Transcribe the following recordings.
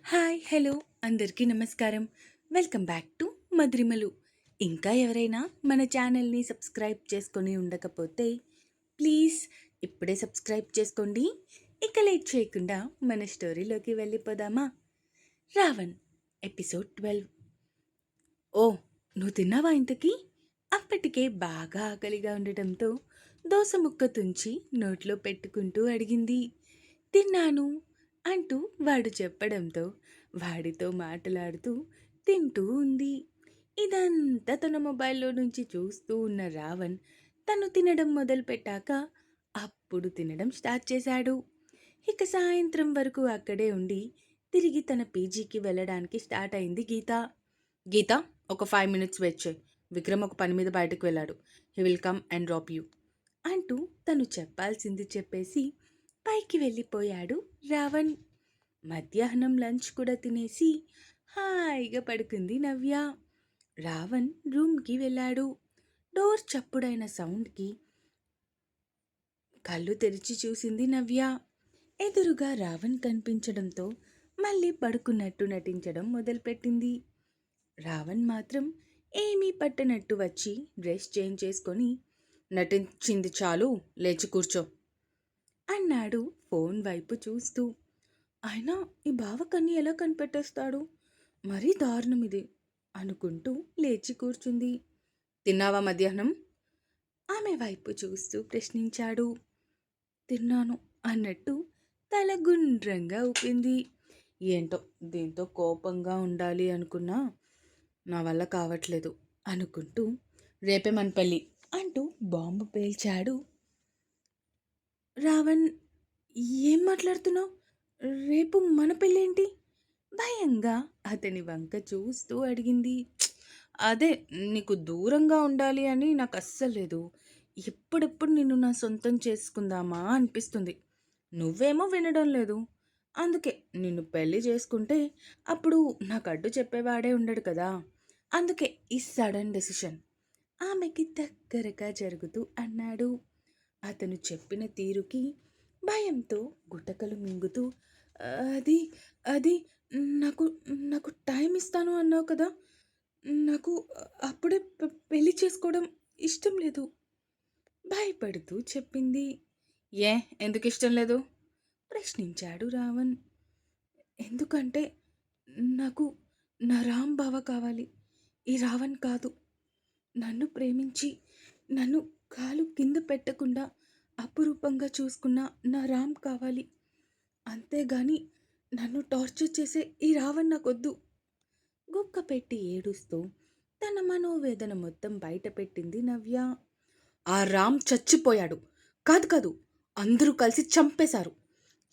Hi hello అందరికీ నమస్కారం. Welcome back to Madhurimalu. ఇంకా ఎవరైనా మన ఛానల్ని సబ్స్క్రైబ్ చేసుకొని ఉండకపోతే ప్లీజ్ ఇప్పుడే సబ్స్క్రైబ్ చేసుకోండి. ఇక లేట్ చేయకుండా మన స్టోరీలోకి వెళ్ళిపోదామా? రావణ్ ఎపిసోడ్ 12. ఓ, నువ్వు తిన్నావా ఇంతకీ? అప్పటికే బాగా ఆకలిగా ఉండటంతో దోస ముక్క తుంచి నోట్లో పెట్టుకుంటూ అడిగింది. తిన్నాను అంటూ వాడు చెప్పడంతో వాడితో మాట్లాడుతూ తింటూ ఉంది. ఇదంతా తన మొబైల్లో నుంచి చూస్తూ ఉన్న రావణ్ తను తినడం మొదలుపెట్టాక అప్పుడు తినడం స్టార్ట్ చేశాడు. ఇక సాయంత్రం వరకు అక్కడే ఉండి తిరిగి తన పీజీకి వెళ్ళడానికి స్టార్ట్ అయింది గీత. గీత, ఒక 5 minutes వెయిట్ చేయి. విక్రమ్ ఒక పని మీద బయటకు వెళ్ళాడు. He will come and drop you అంటూ తను చెప్పాల్సింది చెప్పేసి పైకి వెళ్ళిపోయాడు రావణ్. మధ్యాహ్నం లంచ్ కూడా తినేసి హాయిగా పడుకుంది నవ్య. రావణ్ రూమ్కి వెళ్ళాడు. డోర్ చప్పుడైన సౌండ్కి కళ్ళు తెరిచి చూసింది నవ్య. ఎదురుగా రావణ్ కనిపించడంతో మళ్ళీ పడుకున్నట్టు నటించడం మొదలుపెట్టింది. రావణ్ మాత్రం ఏమీ పట్టనట్టు వచ్చి డ్రెస్ చేంజ్ చేసుకొని, నటించింది చాలు, లేచి కూర్చో అన్నాడు ఫోన్ వైపు చూస్తూ. అయినా ఈ బావకన్ని ఎలా కనిపెట్టేస్తాడు? మరీ దారుణం ఇది అనుకుంటూ లేచి కూర్చుంది. తిన్నావా మధ్యాహ్నం? ఆమె వైపు చూస్తూ ప్రశ్నించాడు. తిన్నాను అన్నట్టు తల గుండ్రంగా ఊపింది. ఏంటో దీంతో కోపంగా ఉండాలి అనుకున్నా నా వల్ల కావట్లేదు అనుకుంటూ రేపే మన పెళ్ళి అంటూ బాంబు పేల్చాడు రావణ్. ఏం మాట్లాడుతున్నావు? రేపు మన పెళ్ళేంటి? భయంగా అతని వంక చూస్తూ అడిగింది. అదే, నీకు దూరంగా ఉండాలి అని నాకు అస్సలు లేదు. ఎప్పుడెప్పుడు నిన్ను నా సొంతం చేసుకుందామా అనిపిస్తుంది. నువ్వేమో వినడం లేదు. అందుకే నిన్ను పెళ్లి చేసుకుంటే అప్పుడు నాకు అడ్డు చెప్పేవాడే ఉండడు కదా. అందుకే ఈ సడన్ డెసిషన్ ఆమెకి దగ్గరగా జరుగుతూ అన్నాడు. అతను చెప్పిన తీరుకి భయంతో గుటకలు మింగుతూ, అది అది నాకు నాకు టైం ఇస్తాను అన్నావు కదా. నాకు అప్పుడే పెళ్లి చేసుకోవడం ఇష్టం లేదు భయపడుతూ చెప్పింది. ఏ, ఎందుకు ఇష్టం లేదు? ప్రశ్నించాడు రావణ్. ఎందుకంటే నాకు నా రామ్ బావ కావాలి, ఈ రావణ్ కాదు. నన్ను ప్రేమించి నన్ను కాలు కింద పెట్టకుండా అపురూపంగా చూసుకున్న నా రామ్ కావాలి. అంతేగాని నన్ను టార్చర్ చేసే ఈ రావణ్ నాకొద్దు. గుక్క పెట్టి ఏడుస్తూ తన మనోవేదన మొత్తం బయట పెట్టింది నవ్య. ఆ రామ్ చచ్చిపోయాడు. కాదు కాదు, అందరూ కలిసి చంపేశారు.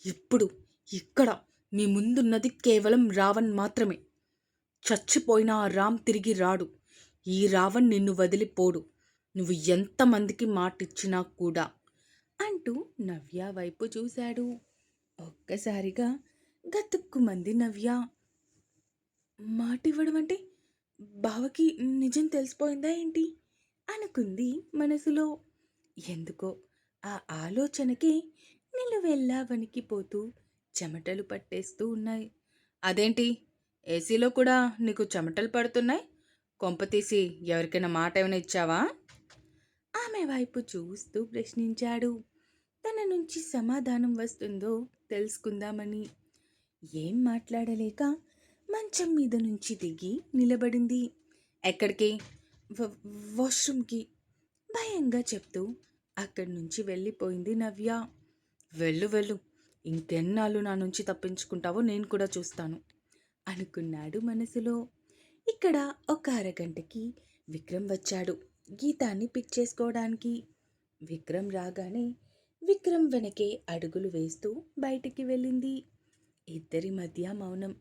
ఇప్పుడు ఇక్కడ మీ ముందున్నది కేవలం రావణ్ మాత్రమే. చచ్చిపోయిన ఆ రామ్ తిరిగి రాడు. ఈ రావణ్ నిన్ను వదిలిపోడు, నువ్వు ఎంతమందికి మాటిచ్చినా కూడా అంటూ నవ్య వైపు చూశాడు. ఒక్కసారిగా గతుక్కుమంది నవ్య. మాటివ్వడం అంటే బావకి నిజం తెలిసిపోయిందా ఏంటి అనుకుంది మనసులో. ఎందుకో ఆ ఆలోచనకి నిలువెల్లా వణికిపోతూ చెమటలు పట్టేస్తూ ఉన్నాయి. అదేంటి, ఏసీలో కూడా నీకు చెమటలు పడుతున్నాయి? కొంపతీసి ఎవరికైనా మాట ఏమైనా ఇచ్చావా? ఆమె వైపు చూస్తూ ప్రశ్నించాడు. తన నుంచి సమాధానం వస్తుందో తెలుసుకుందామని. ఏం మాట్లాడలేక మంచం మీద నుంచి దిగి నిలబడింది. ఎక్కడికి? వాష్రూమ్కి భయంగా చెప్తూ అక్కడి నుంచి వెళ్ళిపోయింది నవ్య. వెళ్ళు వెళ్ళు, ఇంకెన్నాళ్ళు నా నుంచి తప్పించుకుంటావో నేను కూడా చూస్తాను అనుకున్నాడు మనసులో. ఇక్కడ ఒక అరగంటకి విక్రమ్ వచ్చాడు గీతాన్ని పిక్ చేసుకోవడానికి. విక్రమ్ రాగానే విక్రమ్ వెనకే అడుగులు వేస్తూ బయటికి వెళ్ళింది. ఇద్దరి మధ్య మౌనం.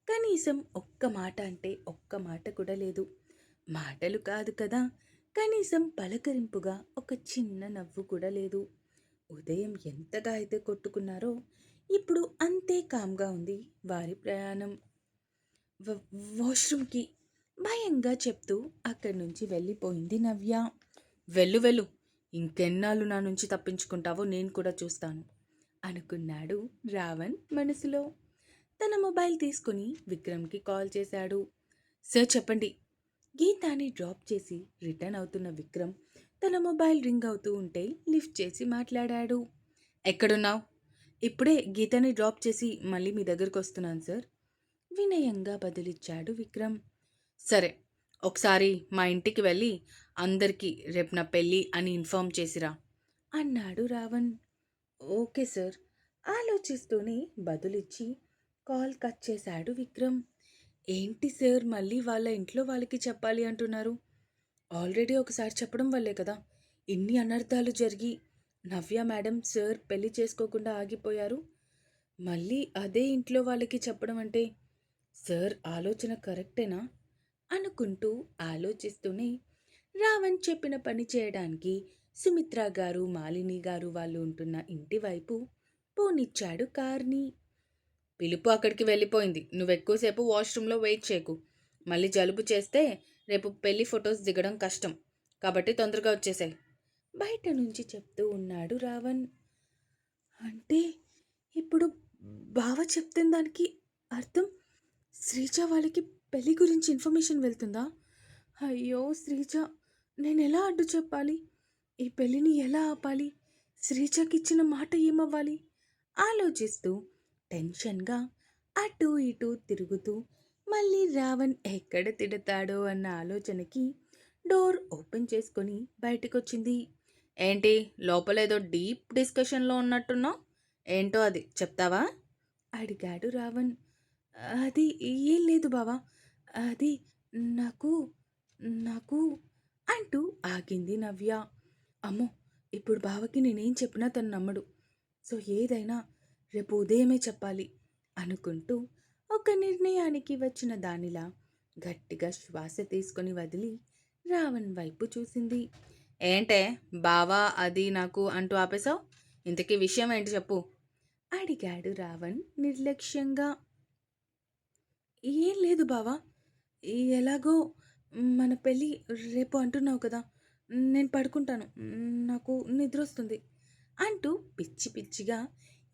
కనీసం ఒక్క మాట అంటే ఒక్క మాట కూడా లేదు. మాటలు కాదు కదా, కనీసం పలకరింపుగా ఒక చిన్న నవ్వు కూడా లేదు. ఉదయం ఎంతగా అయితే కొట్టుకున్నారో ఇప్పుడు అంతే కామ్గా ఉంది వారి ప్రయాణం. వాష్రూమ్కి భయంగా చెప్తూ అక్కడి నుంచి వెళ్ళిపోయింది నవ్య. వెళ్ళు వెళ్ళు, ఇంకెన్నాళ్ళు నా నుంచి తప్పించుకుంటావో నేను కూడా చూస్తాను అనుకున్నాడు రావణ్ మనసులో. తన మొబైల్ తీసుకుని విక్రమ్కి కాల్ చేశాడు. సార్ చెప్పండి. గీతాని డ్రాప్ చేసి రిటర్న్ అవుతున్న విక్రమ్ తన మొబైల్ రింగ్ అవుతూ ఉంటే లిఫ్ట్ చేసి మాట్లాడాడు. ఎక్కడున్నావు? ఇప్పుడే గీతని డ్రాప్ చేసి మళ్ళీ మీ దగ్గరకు వస్తున్నాను సార్. వినయంగా బదులిచ్చాడు విక్రమ్. సరే, ఒకసారి మా ఇంటికి వెళ్ళి అందరికీ రేపు నా పెళ్ళి అని ఇన్ఫార్మ్ చేసిరా అన్నాడు రావణ్. ఓకే సార్ ఆలోచిస్తూనే బదులిచ్చి కాల్ కట్ చేశాడు విక్రమ్. ఏంటి సార్ మళ్ళీ వాళ్ళ ఇంట్లో వాళ్ళకి చెప్పాలి అంటున్నారు? ఆల్రెడీ ఒకసారి చెప్పడం వల్లే కదా ఇన్ని అనర్థాలు జరిగి నవ్య మేడం సార్ పెళ్లి చేసుకోకుండా ఆగిపోయారు. మళ్ళీ అదే ఇంట్లో వాళ్ళకి చెప్పడం అంటే సార్ ఆలోచన కరెక్టేనా అనుకుంటూ ఆలోచిస్తూనే రావణ్ చెప్పిన పని చేయడానికి సుమిత్ర గారు మాలిని గారు వాళ్ళు ఉంటున్న ఇంటి వైపు పోనిచ్చాడు కార్ని. పిలుపు అక్కడికి వెళ్ళిపోయింది. నువ్వు ఎక్కువసేపు వాష్రూమ్లో వెయిట్ చేయకు. మళ్ళీ జలుబు చేస్తే రేపు పెళ్లి ఫొటోస్ దిగడం కష్టం. కాబట్టి తొందరగా వచ్చేసాయి బయట నుంచి చెప్తూ ఉన్నాడు రావణ్. అంటే ఇప్పుడు బావ చెప్తున్న దానికి అర్థం శ్రీజ వాళ్ళకి పెళ్లి గురించి ఇన్ఫర్మేషన్ వెళ్తుందా? అయ్యో శ్రీజ, నేను ఎలా అడ్డు చెప్పాలి? ఈ పెళ్లిని ఎలా ఆపాలి? శ్రీజకి ఇచ్చిన మాట ఏమవ్వాలి ఆలోచిస్తూ టెన్షన్గా అటూ ఇటూ తిరుగుతూ మళ్ళీ రావణ్ ఎక్కడ తిడతాడో అన్న ఆలోచనకి డోర్ ఓపెన్ చేసుకొని బయటకొచ్చింది. ఏంటి లోపలేదో డీప్ డిస్కషన్లో ఉన్నట్టున్నావు? ఏంటో అది చెప్తావా అడిగాడు రావణ్. అది ఏం లేదు బావా, అది నాకు నాకు అంటూ ఆగింది నవ్య. అమ్మో, ఇప్పుడు బావకి నేనేం చెప్పినా తను నమ్మడు. సో ఏదైనా రేపు ఉదయమే చెప్పాలి అనుకుంటూ ఒక నిర్ణయానికి వచ్చిన దానిలా గట్టిగా శ్వాస తీసుకొని వదిలి రావణ్ వైపు చూసింది. ఏంటే బావా అది నాకు అంటూ ఆపేశావు? ఇంతకీ విషయం ఏంటి చెప్పు అడిగాడు రావణ్ నిర్లక్ష్యంగా. ఏం లేదు బావా, ఎలాగో మన పెళ్ళి రేపు అంటున్నావు కదా, నేను పడుకుంటాను, నాకు నిద్ర వస్తుంది అంటూ పిచ్చి పిచ్చిగా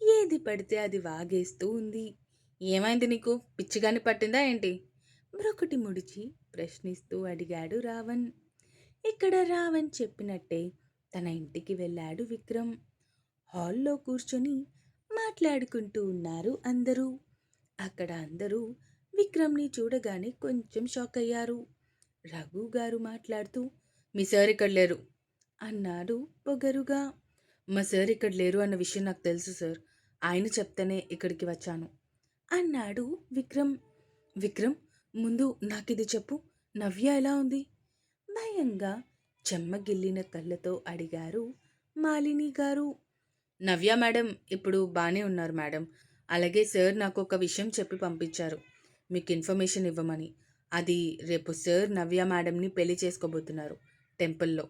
ఏది పడితే అది వాగేస్తూ ఉంది. ఏమైంది నీకు? పిచ్చిగాని పట్టిందా ఏంటి? బ్రొకటి ముడిచి ప్రశ్నిస్తూ అడిగాడు రావణ్. ఇక్కడ రావణ్ చెప్పినట్టే తన ఇంటికి వెళ్ళాడు విక్రమ్. హాల్లో కూర్చొని మాట్లాడుకుంటూ ఉన్నారు అందరూ. అక్కడ అందరూ విక్రమ్ని చూడగానే కొంచెం షాక్ అయ్యారు. రఘు గారు మాట్లాడుతూ మీ సార్ ఇక్కడ లేరు అన్నాడు పొగరుగా. మా సార్ ఇక్కడ లేరు అన్న విషయం నాకు తెలుసు సార్, ఆయన చెప్తేనే ఇక్కడికి వచ్చాను అన్నాడు విక్రమ్. విక్రమ్, ముందు నాకిది చెప్పు, నవ్య ఎలా ఉంది భయంగా చెమ్మగిల్లిన కళ్ళతో అడిగారు మాలిని గారు. నవ్య మేడం ఇప్పుడు బాగానే ఉన్నారు మేడం. అలాగే సార్ నాకు ఒక విషయం చెప్పి పంపించారు మీకు ఇన్ఫర్మేషన్ ఇవ్వమని. అది రేపు సార్ నవ్య మేడంని పెళ్లి చేసుకోబోతున్నారు టెంపుల్లో.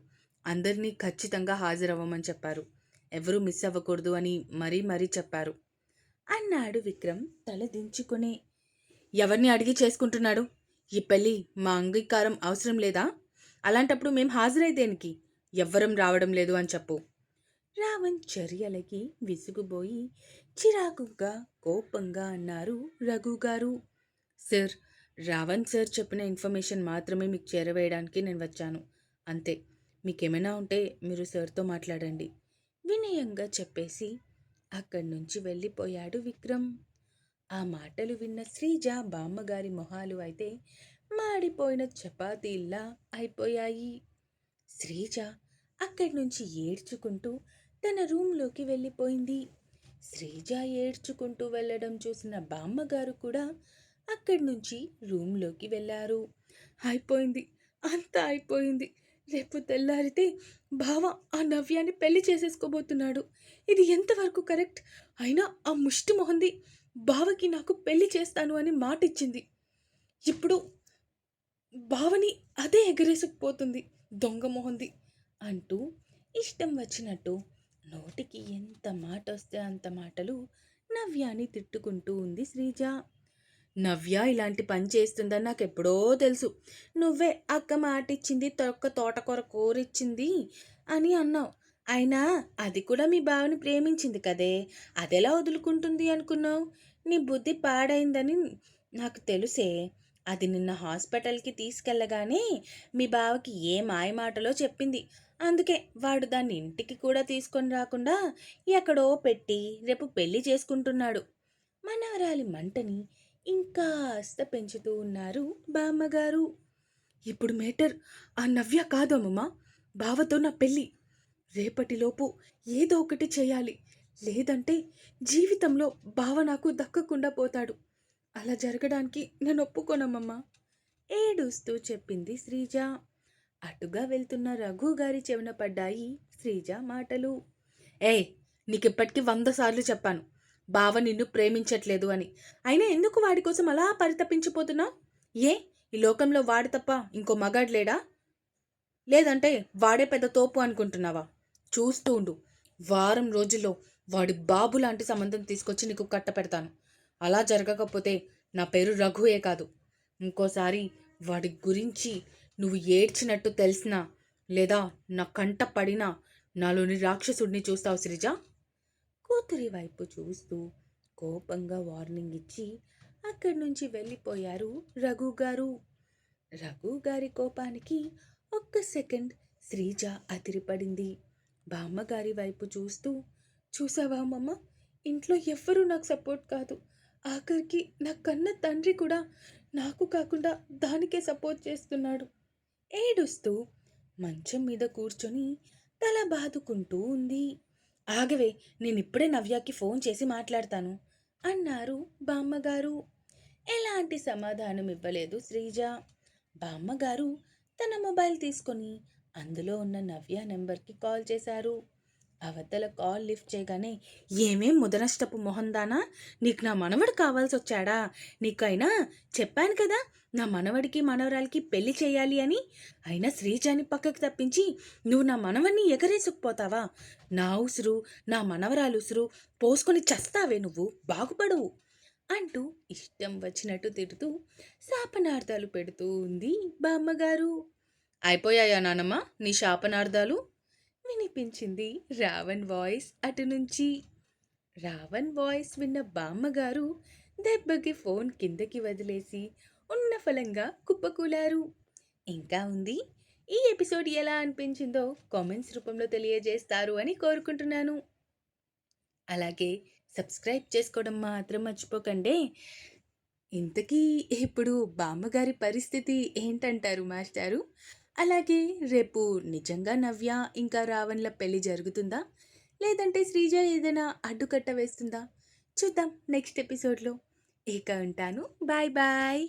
అందరినీ ఖచ్చితంగా హాజరవ్వమని చెప్పారు. ఎవరూ మిస్ అవ్వకూడదు అని మరీ మరీ చెప్పారు అన్నాడు విక్రమ్ తల దించుకునే. ఎవరిని అడిగి చేసుకుంటున్నాడు? ఈ పెళ్ళి మా అంగీకారం అవసరం లేదా? అలాంటప్పుడు మేం హాజరై దేనికి? ఎవ్వరం రావడం లేదు అని చెప్పు. రావణ్ చర్యలకి విసుగుబోయి చిరాకుగా కోపంగా అన్నారు రఘు గారు. సార్, రావణ్ సార్ చెప్పిన ఇన్ఫర్మేషన్ మాత్రమే మీకు చేరవేయడానికి నేను వచ్చాను, అంతే. మీకేమైనా ఉంటే మీరు సార్తో మాట్లాడండి వినయంగా చెప్పేసి అక్కడి నుంచి వెళ్ళిపోయాడు విక్రమ్. ఆ మాటలు విన్న శ్రీజ బామ్మగారి మొహాలు అయితే మాడిపోయిన చపాతీల్లా అయిపోయాయి. శ్రీజ అక్కడి నుంచి ఏడ్చుకుంటూ తన రూంలోకి వెళ్ళిపోయింది. శ్రీజ ఏడ్చుకుంటూ వెళ్ళడం చూసిన బామ్మగారు కూడా అక్కడి నుంచి రూంలోకి వెళ్ళారు. అయిపోయింది, అంతా అయిపోయింది. రేపు తెల్లారితే బావ ఆ నవ్యాన్ని పెళ్లి చేసేసుకోబోతున్నాడు. ఇది ఎంతవరకు కరెక్ట్? అయినా ఆ ముష్టి మొహంది బావకి నాకు పెళ్లి చేస్తాను అని మాటిచ్చింది. ఇప్పుడు బావని అదే ఎగరేసుకుపోతుంది, దొంగ మొహంది అంటూ ఇష్టం వచ్చినట్టు నోటికి ఎంత మాట వస్తే అంత మాటలు నవ్యాని తిట్టుకుంటూ ఉంది శ్రీజ. నవ్య ఇలాంటి పని చేస్తుందని నాకు ఎప్పుడో తెలుసు. నువ్వే అక్క మాటిచ్చింది తొక్క తోటకూర కూరిచ్చింది అని అన్నావు. అయినా అది కూడా మీ బావని ప్రేమించింది కదే, అదెలా వదులుకుంటుంది అనుకున్నావు? నీ బుద్ధి పాడైందని నాకు తెలుసే. అది నిన్న హాస్పిటల్‌కి తీసుకెళ్ళగానే మీ బావకి ఏ మాయమాటలో చెప్పింది. అందుకే వాడు దాన్ని ఇంటికి కూడా తీసుకొని రాకుండా ఎక్కడో పెట్టి రేపు పెళ్లి చేసుకుంటున్నాడు. మనవరాలి మంటని ఇంకాస్త పెంచుతూ ఉన్నారు బామ్మగారు. ఇప్పుడు మేటర్ ఆ నవ్య కాదు అమ్మమ్మ. బావతో నా పెళ్ళి. రేపటిలోపు ఏదో ఒకటి చేయాలి. లేదంటే జీవితంలో బావ నాకు దక్కకుండా పోతాడు. అలా జరగడానికి నేను ఒప్పుకోనమ్మమ్మా. ఏడుస్తూ చెప్పింది శ్రీజ. అటుగా వెళ్తున్న రఘు గారి చెవిన పడ్డాయి శ్రీజ మాటలు. ఏయ్, నీకిప్పటికి 100 సార్లు చెప్పాను. బావ నిన్ను ప్రేమించట్లేదు అని. అయినా ఎందుకు వాడి కోసం అలా పరితపించిపోతున్నావు? ఏ, ఈ లోకంలో వాడు తప్ప ఇంకో మగాడు లేడా? లేదంటే వాడే పెద్ద తోపు అనుకుంటున్నావా? చూస్తూ ఉండు. వారం రోజుల్లో వాడి బాబు లాంటి సంబంధం తీసుకొచ్చి నీకు కట్టపెడతాను. అలా జరగకపోతే నా పేరు రఘువే కాదు. ఇంకోసారి వాడి గురించి నువ్వు ఏడ్చినట్టు తెలిసినా లేదా నా కంట పడినా నాలోని రాక్షసుడిని చూస్తావు శ్రీజ. కూతురి వైపు చూస్తూ కోపంగా వార్నింగ్ ఇచ్చి అక్కడి నుంచి వెళ్ళిపోయారు రఘు గారు. రఘు గారి కోపానికి ఒక్క సెకండ్ శ్రీజ అదిరిపడింది. బామ్మగారి వైపు చూస్తూ, చూసావా అమ్మమ్మ, ఇంట్లో ఎవ్వరూ నాకు సపోర్ట్ కాదు. ఆఖరికి నా కన్న తండ్రి కూడా నాకు కాకుండా దానికే సపోర్ట్ చేస్తున్నాడు. ఏడుస్తూ మంచం మీద కూర్చొని తల బాదుకుంటూ ఉంది. ఆగవే, నేనిప్పుడే నవ్యాకి ఫోన్ చేసి మాట్లాడతాను అన్నారు బామ్మగారు. ఎలాంటి సమాధానం ఇవ్వలేదు శ్రీజ. బామ్మగారు తన మొబైల్ తీసుకొని అందులో ఉన్న నవ్య నెంబర్కి కాల్ చేశారు. అవతల కాల్ లిఫ్ట్ చేయగానే, ఏమేం ముదనష్టపు మొహందానా, నీకు నా మనవడు కావాల్సి వచ్చాడా? నీకైనా చెప్పాను కదా నా మనవడికి మనవరాలికి పెళ్లి చేయాలి అని. అయినా శ్రీజాని పక్కకి తప్పించి నువ్వు నా మనవడిని ఎగరేసుకుపోతావా? నా ఉసురు, నా మనవరాలు ఉసురు పోసుకొని చస్తావే, నువ్వు బాగుపడవు అంటూ ఇష్టం వచ్చినట్టు తిడుతూ శాపనార్థాలు పెడుతూ ఉంది బామ్మగారు. అయిపోయాయా నానమ్మ నీ శాపనార్థాలు? వినిపించింది రావణ్ వాయిస్ అటు నుంచి. రావణ్ వాయిస్ విన్న బామ్మగారు దెబ్బకి ఫోన్ కిందకి వదిలేసి ఉన్న ఫలంగా కుప్పకూలారు. ఇంకా ఉంది. ఈ ఎపిసోడ్ ఎలా అనిపించిందో కామెంట్స్ రూపంలో తెలియజేస్తారు అని కోరుకుంటున్నాను. అలాగే సబ్స్క్రైబ్ చేసుకోవడం మాత్రం మర్చిపోకండి. ఇంతకీ ఇప్పుడు బామ్మగారి పరిస్థితి ఏంటంటారు మాస్టారు? అలాగే రేపు నిజంగా నవ్య ఇంకా రావణ్ల పెళ్లి జరుగుతుందా? లేదంటే శ్రీజ ఏదైనా అడ్డుకట్ట వేస్తుందా? చూద్దాం నెక్స్ట్ ఎపిసోడ్లో. ఇక ఉంటాను. Bye bye.